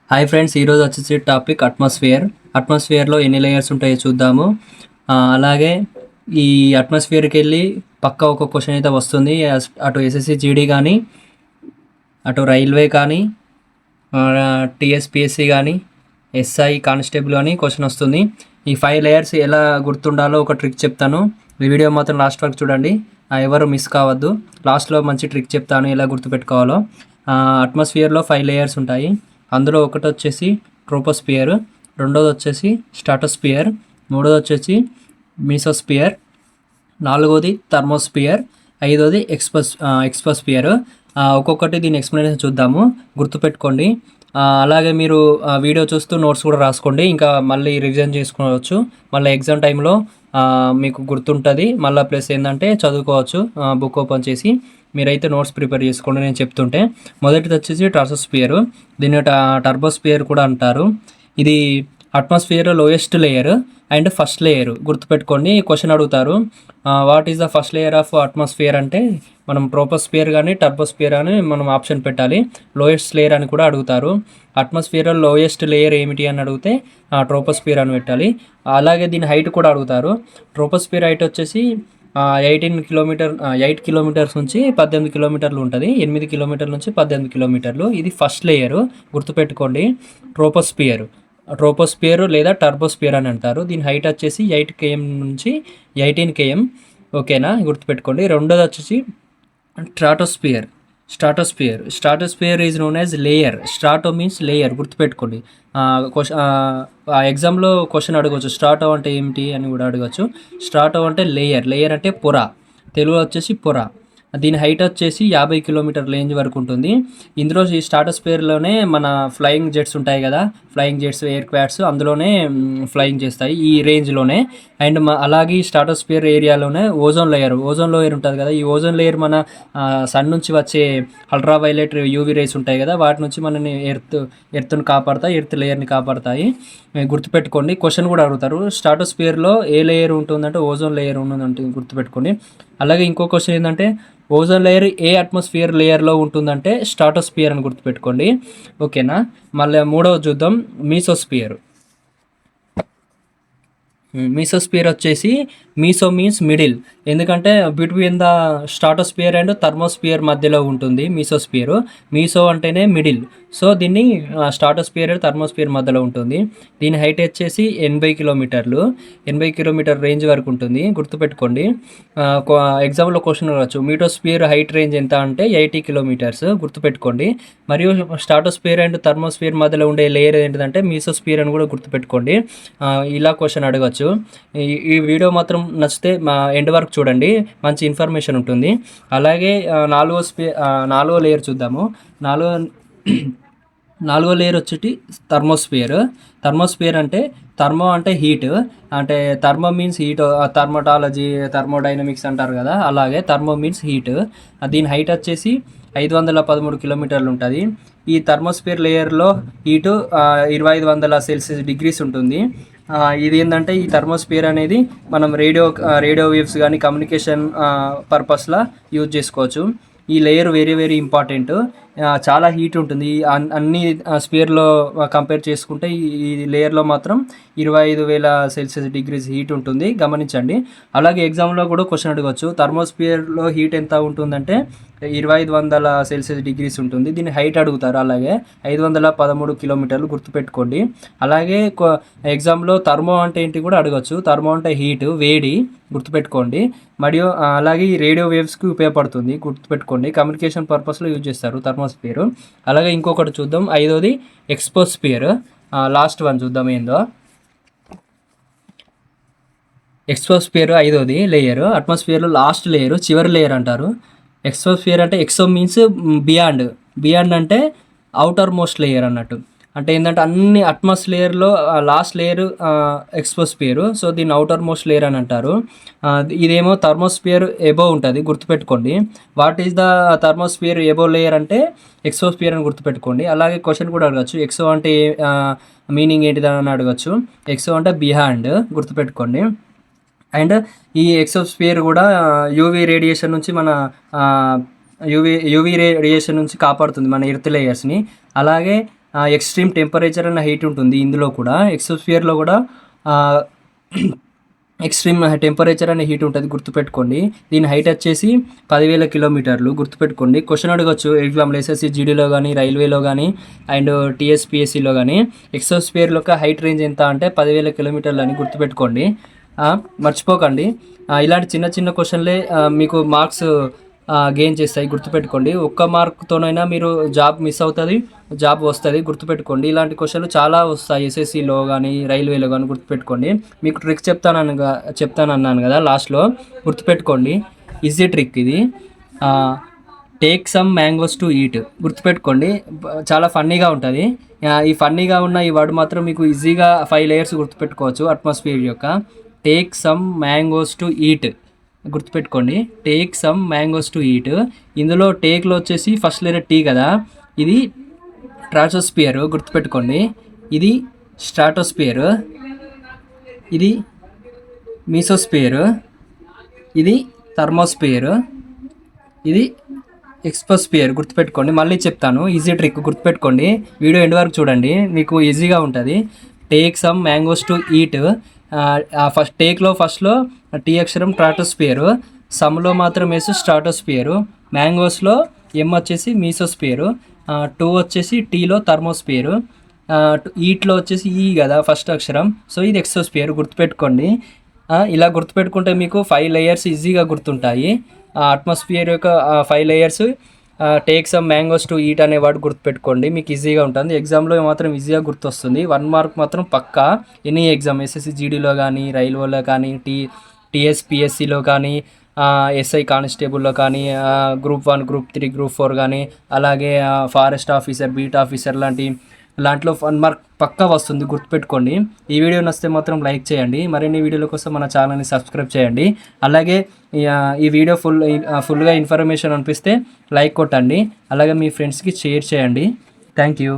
Hi friends, ఈరోజు వచ్చేసి topic అట్మాస్ఫియర్లో ఎన్ని లేయర్స్ ఉంటాయో చూద్దాము. అలాగే ఈ అట్మాస్ఫియర్కి వెళ్ళి పక్క ఒక క్వశ్చన్ అయితే వస్తుంది. అటు ఎస్ఎస్సి జీడీ కానీ, అటు రైల్వే కానీ, టీఎస్పిఎస్సి కానీ, ఎస్ఐ కానిస్టేబుల్ కానీ క్వశ్చన్ వస్తుంది. ఈ 5 లేయర్స్ ఎలా గుర్తుండాలో ఒక ట్రిక్ చెప్తాను. ఈ వీడియో మాత్రం లాస్ట్ వరకు చూడండి, ఎవరు మిస్ కావద్దు. లాస్ట్లో మంచి ట్రిక్ చెప్తాను ఎలా గుర్తుపెట్టుకోవాలో. అట్మాస్ఫియర్లో 5 లేయర్స్ ఉంటాయి. అందులో ఒకటి వచ్చేసి ట్రోపోస్పియర్, రెండోది వచ్చేసి స్ట్రాటోస్పియర్, మూడోది వచ్చేసి మీసోస్పియర్, నాలుగోది థర్మోస్పియర్, ఐదోది ఎక్స్పోస్పియర్. ఒక్కొక్కటి దీని ఎక్స్ప్లెనేషన్ చూద్దాము, గుర్తుపెట్టుకోండి. అలాగే మీరు వీడియో చూస్తూ నోట్స్ కూడా రాసుకోండి, ఇంకా మళ్ళీ రివిజన్ చేసుకోవచ్చు. మళ్ళీ ఎగ్జామ్ టైంలో మీకు గుర్తుంటుంది. మళ్ళీ ప్లస్ ఏంటంటే చదువుకోవచ్చు బుక్ ఓపెన్ చేసి. మీరైతే నోట్స్ ప్రిపేర్ చేసుకోండి నేను చెప్తుంటే. మొదటిది వచ్చేసి ట్రాసోస్పియర్, దీన్ని టర్బోస్పియర్ కూడా అంటారు. ఇది atmosphere lowest layer and first layer. గుర్తుపెట్టుకోండి, క్వశ్చన్ అడుగుతారు what is the first layer of atmosphere అంటే మనం ట్రోపోస్పియర్ కానీ టర్బోస్పియర్ అని మనం ఆప్షన్ పెట్టాలి. లోయెస్ట్ లేయర్ అని కూడా అడుగుతారు. అట్మాస్ఫియర్ లోయెస్ట్ లేయర్ ఏమిటి అని అడిగితే ట్రోపోస్పియర్ అని పెట్టాలి. అలాగే దీని హైట్ కూడా అడుగుతారు. ట్రోపోస్పియర్ హైట్ వచ్చేసి 8 కిలోమీటర్స్ నుంచి 18 కిలోమీటర్లు ఉంటుంది. 8 కిలోమీటర్ల నుంచి 18 కిలోమీటర్లు. ఇది ఫస్ట్ లేయరు, గుర్తుపెట్టుకోండి. ట్రోపోస్పియర్ లేదా టర్బోస్పియర్ అని అంటారు. దీని హైట్ వచ్చేసి 8 km నుంచి 18 km. ఓకేనా, గుర్తుపెట్టుకోండి. రెండోది వచ్చేసి stratosphere is known as layer. Strato means layer, గుర్తుపెట్టుకోండి. ఎగ్జామ్లో క్వశ్చన్ అడగవచ్చు, స్ట్రాటో అంటే ఏమిటి అని కూడా అడగచ్చు. స్ట్రాటో అంటే లేయర్ అంటే పొర, తెలుగులో వచ్చేసి పొర. దీని హైట్ వచ్చేసి 50 కిలోమీటర్ రేంజ్ వరకు ఉంటుంది. ఇందులో ఈ స్ట్రాటోస్పియర్లోనే మన ఫ్లయింగ్ జెట్స్ ఉంటాయి కదా, ఫ్లయింగ్ జెట్స్, ఎయిర్ క్రాఫ్ట్స్ అందులోనే ఫ్లయింగ్ చేస్తాయి ఈ రేంజ్లోనే. అండ్ అలాగే స్ట్రాటోస్పియర్ ఏరియాలోనే ఓజోన్ లేయర్ ఉంటుంది కదా. ఈ ఓజోన్ లేయర్ మన సన్ నుంచి వచ్చే అల్ట్రా వైలెట్ యూవీ రేస్ ఉంటాయి కదా, వాటి నుంచి మనని ఎర్త్ని కాపాడుతాయి, ఎర్త్ లేయర్ని కాపాడుతాయి. గుర్తుపెట్టుకోండి, క్వశ్చన్ కూడా అడుగుతారు. స్ట్రాటోస్పియర్లో ఏ లేయర్ ఉంటుందంటే ఓజోన్ లేయర్ ఉంటుందంటే గుర్తుపెట్టుకోండి. అలాగే ఇంకో క్వశ్చన్ ఏంటంటే ఓజోన్ లేయర్ ఏ అట్మాస్ఫియర్ లేయర్లో ఉంటుందంటే స్ట్రాటోస్పియర్ అని గుర్తుపెట్టుకోండి. ఓకేనా, మళ్ళీ మూడవ చూద్దాం. మీసోస్పియర్ వచ్చేసి మీసో మీన్స్ మిడిల్, ఎందుకంటే between the stratosphere and thermosphere మధ్యలో ఉంటుంది మీసోస్పియర్. మీసో అంటేనే మిడిల్, సో దీన్ని స్ట్రాటోస్పియర్ అండ్ థర్మోస్పియర్ మధ్యలో ఉంటుంది. దీని హైట్ వచ్చేసి 80 కిలోమీటర్ రేంజ్ వరకు ఉంటుంది, గుర్తుపెట్టుకోండి. ఎగ్జామ్లో క్వశ్చన్ రావచ్చు, మీటోస్పియర్ హైట్ రేంజ్ ఎంత అంటే 80 కిలోమీటర్స్, గుర్తుపెట్టుకోండి. మరియు స్ట్రాటోస్పియర్ అండ్ థర్మోస్పియర్ మధ్యలో ఉండే లేయర్ ఏంటంటే మీసోస్పియర్ అని కూడా గుర్తుపెట్టుకోండి. ఇలా క్వశ్చన్ అడగచ్చు. ఈ వీడియో మాత్రం నచ్చితే మా ఎండ్ వరకు చూడండి, మంచి ఇన్ఫర్మేషన్ ఉంటుంది. అలాగే నాలుగో లేయర్ చూద్దాము. నాలుగో లేయర్ వచ్చి థర్మోస్పియర్ అంటే థర్మో అంటే హీట్, అంటే థర్మో మీన్స్ హీట్, థర్మోటాలజీ థర్మోడైనమిక్స్ అంటారు కదా, అలాగే థర్మో మీన్స్ హీట్. దీని హైట్ వచ్చేసి 513 కిలోమీటర్లు ఉంటుంది. ఈ థర్మోస్పియర్ లేయర్లో హీటు 2500 సెల్సియస్ డిగ్రీస్ ఉంటుంది. ఇది ఏంటంటే ఈ థర్మోస్పియర్ అనేది మనం రేడియో వేవ్స్ కానీ కమ్యూనికేషన్ పర్పస్లా యూజ్ చేసుకోవచ్చు. ఈ లేయర్ వెరీ వెరీ ఇంపార్టెంట్, చాలా హీట్ ఉంటుంది. అన్ని స్పియర్లో కంపేర్ చేసుకుంటే ఈ లేయర్లో మాత్రం 25,000 సెల్సియస్ డిగ్రీస్ హీట్ ఉంటుంది, గమనించండి. అలాగే ఎగ్జామ్లో కూడా క్వశ్చన్ అడగవచ్చు, థర్మోస్పియర్లో హీట్ ఎంత ఉంటుందంటే 2500 సెల్సియస్ డిగ్రీస్ ఉంటుంది. దీని హైట్ అడుగుతారు. అలాగే 513 కిలోమీటర్లు, గుర్తుపెట్టుకోండి. అలాగే ఎగ్జామ్లో థర్మో అంటే ఏంటి కూడా అడగచ్చు. థర్మో అంటే హీట్, వేడి, గుర్తుపెట్టుకోండి. మరియు అలాగే ఈ రేడియో వేవ్స్కి ఉపయోగపడుతుంది, గుర్తుపెట్టుకోండి. కమ్యూనికేషన్ పర్పస్లో యూజ్ చేస్తారు థర్మోస్పియర్. అలాగే ఇంకొకటి చూద్దాం, ఐదోది ఎక్స్పోస్పియర్. లాస్ట్ వన్ చూద్దాం ఏందో. ఎక్స్పోస్పియర్ ఐదోది లేయర్, అట్మాస్ఫియర్లో లాస్ట్ లేయర్, చివరి లేయర్ అంటారు. ఎక్స్పోస్పియర్ అంటే ఎక్సో మీన్స్ బియాండ్ అంటే అవుటర్ మోస్ట్ లేయర్ అన్నట్టు. అంటే ఏంటంటే అన్ని అట్మాస్ఫియర్లో లాస్ట్ లేయర్ ఎక్స్పోస్పియర్, సో దీన్ని అవుటర్ మోస్ట్ లేయర్ అని అంటారు. ఇదేమో థర్మోస్పియర్ ఎబో ఉంటుంది, గుర్తుపెట్టుకోండి. What is the thermosphere above layer అంటే ఎక్సోస్పియర్ అని గుర్తుపెట్టుకోండి. అలాగే క్వశ్చన్ కూడా అడగచ్చు, ఎక్సో అంటే మీనింగ్ ఏంటిదని అడగచ్చు. ఎక్సో అంటే బియాండ్, గుర్తుపెట్టుకోండి. అండ్ ఈ ఎక్సోస్పియర్ కూడా యూవీ రేడియేషన్ నుంచి మన యూవీ రేడియేషన్ నుంచి కాపాడుతుంది మన ఎర్త్ లేయర్స్ని. అలాగే ఎక్స్ట్రీమ్ టెంపరేచర్ అండ్ హీట్ ఉంటుంది ఇందులో కూడా. ఎక్సోస్ఫియర్లో కూడా ఎక్స్ట్రీమ్ టెంపరేచర్ అనే హీట్ ఉంటుంది, గుర్తుపెట్టుకోండి. దీని హైట్ వచ్చేసి 10,000 కిలోమీటర్లు, గుర్తుపెట్టుకోండి. క్వశ్చన్ అడగచ్చు ఎగ్జామ్లో, ఎస్ఎస్సి జీడీలో కానీ, రైల్వేలో కానీ అండ్ టీఎస్పిఎస్సిలో కానీ. ఎక్సోస్ఫియర్లో హైట్ రేంజ్ ఎంత అంటే 10,000 కిలోమీటర్లు అని గుర్తుపెట్టుకోండి, మర్చిపోకండి. ఇలాంటి చిన్న చిన్న క్వశ్చన్లే మీకు మార్క్స్ గెయిన్ చేస్తాయి, గుర్తుపెట్టుకోండి. ఒక్క మార్క్తోనైనా మీరు జాబ్ మిస్ అవుతుంది, జాబ్ వస్తుంది, గుర్తుపెట్టుకోండి. ఇలాంటి క్వశ్చన్లు చాలా వస్తాయి ఎస్ఎస్సిలో కానీ, రైల్వేలో కానీ, గుర్తుపెట్టుకోండి. మీకు ట్రిక్ చెప్తానన్నాను కదా లాస్ట్లో, గుర్తుపెట్టుకోండి. ఈజీ ట్రిక్ ఇది. Take some mangoes to eat, గుర్తుపెట్టుకోండి. చాలా ఫన్నీగా ఉంటుంది. ఈ ఫన్నీగా ఉన్న ఈ వర్డ్ మాత్రం మీకు ఈజీగా 5 లేయర్స్ గుర్తుపెట్టుకోవచ్చు. అట్మాస్ఫియర్ యొక్క take some mangoes to eat, గుర్తుపెట్టుకోండి. Take some mangoes to eat. ఇందులో టేక్లో వచ్చేసి ఫస్ట్ లేయర్ టీ కదా, ఇది ట్రాటోస్పియర్, గుర్తుపెట్టుకోండి. ఇది స్ట్రాటోస్పియర్, ఇది మీసోస్పియర్, ఇది థర్మోస్పియర్, ఇది ఎక్స్పోస్పియర్, గుర్తుపెట్టుకోండి. మళ్ళీ చెప్తాను, ఈజీ ట్రిక్ గుర్తుపెట్టుకోండి. వీడియో ఎండ్ వరకు చూడండి, మీకు ఈజీగా ఉంటుంది. Take some mangoes to eat. ఫస్ట్లో టీ అక్షరం ట్రాటోస్పియర్, సమ్లో మాత్రం వేసి స్ట్రాటోస్పియర్, మ్యాంగోస్లో ఎం వచ్చేసి మీసోస్పియర్, 2 వచ్చేసి టీలో థర్మోస్పియర్, ఈట్లో వచ్చేసి ఈ కదా ఫస్ట్ అక్షరం, సో ఇది ఎక్సోస్పియర్, గుర్తుపెట్టుకోండి. ఇలా గుర్తుపెట్టుకుంటే మీకు 5 లేయర్స్ ఈజీగా గుర్తుంటాయి. అట్మాస్ఫియర్ యొక్క 5 layers. Take some mangoes to eat అనే వర్డ్ గుర్తుపెట్టుకోండి, మీకు ఈజీగా ఉంటుంది. ఎగ్జామ్లో మాత్రం ఈజీగా గుర్తొస్తుంది. 1 మార్క్ మాత్రం పక్కా. ఎనీ ఎగ్జామ్, ఎస్ఎస్సి జీడీలో కానీ, రైల్వేలో కానీ, టీఎస్పిఎస్సిలో కానీ, ఎస్ఐ కానిస్టేబుల్లో కానీ, గ్రూప్ 1, గ్రూప్ 3, గ్రూప్ 4 కానీ, అలాగే ఫారెస్ట్ ఆఫీసర్, బీట్ ఆఫీసర్ లాంటిలో 1 మార్క్ పక్కా వస్తుంది, గుర్తుపెట్టుకోండి. ఈ వీడియో నచ్చితే మాత్రం లైక్ చేయండి. మరిన్ని వీడియోల కోసం మన ఛానల్ని సబ్స్క్రైబ్ చేయండి. అలాగే ఈ వీడియో ఫుల్గా ఇన్ఫర్మేషన్ అనిపిస్తే లైక్ కొట్టండి, అలాగే మీ ఫ్రెండ్స్కి షేర్ చేయండి. Thank you.